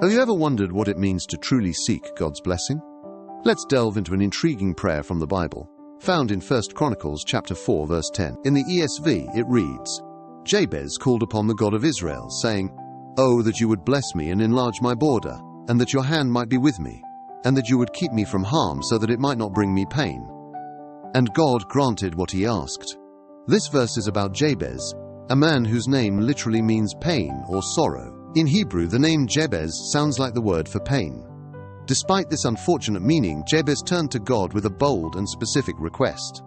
Have you ever wondered what it means to truly seek God's blessing? Let's delve into an intriguing prayer from the Bible, found in 1 Chronicles chapter 4, verse 10. In the ESV, it reads, Jabez called upon the God of Israel, saying, "Oh, that you would bless me and enlarge my border, and that your hand might be with me, and that you would keep me from harm so that it might not bring me pain." And God granted what he asked. This verse is about Jabez, a man whose name literally means pain or sorrow. In Hebrew, the name Jabez sounds like the word for pain. Despite this unfortunate meaning, Jabez turned to God with a bold and specific request.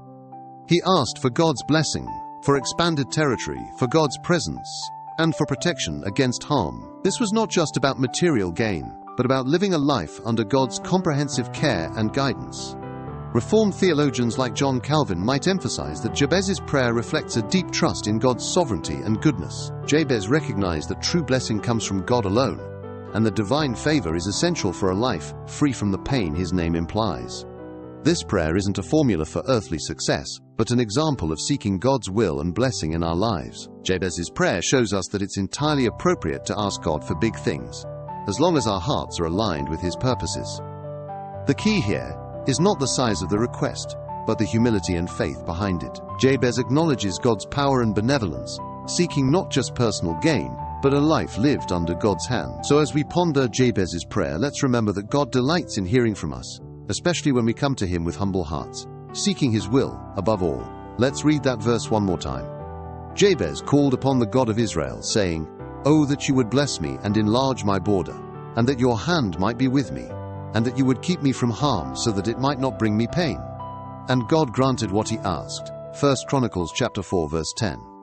He asked for God's blessing, for expanded territory, for God's presence, and for protection against harm. This was not just about material gain, but about living a life under God's comprehensive care and guidance. Reformed theologians like John Calvin might emphasize that Jabez's prayer reflects a deep trust in God's sovereignty and goodness. Jabez recognized that true blessing comes from God alone, and that divine favor is essential for a life free from the pain his name implies. This prayer isn't a formula for earthly success, but an example of seeking God's will and blessing in our lives. Jabez's prayer shows us that it's entirely appropriate to ask God for big things, as long as our hearts are aligned with his purposes. The key here is not the size of the request, but the humility and faith behind it. Jabez acknowledges God's power and benevolence, seeking not just personal gain, but a life lived under God's hand. So as we ponder Jabez's prayer, let's remember that God delights in hearing from us, especially when we come to him with humble hearts, seeking his will above all. Let's read that verse one more time. Jabez called upon the God of Israel, saying, "Oh, that you would bless me and enlarge my border, and that your hand might be with me, and that you would keep me from harm so that it might not bring me pain." And God granted what he asked. 1 Chronicles chapter 4, verse 10.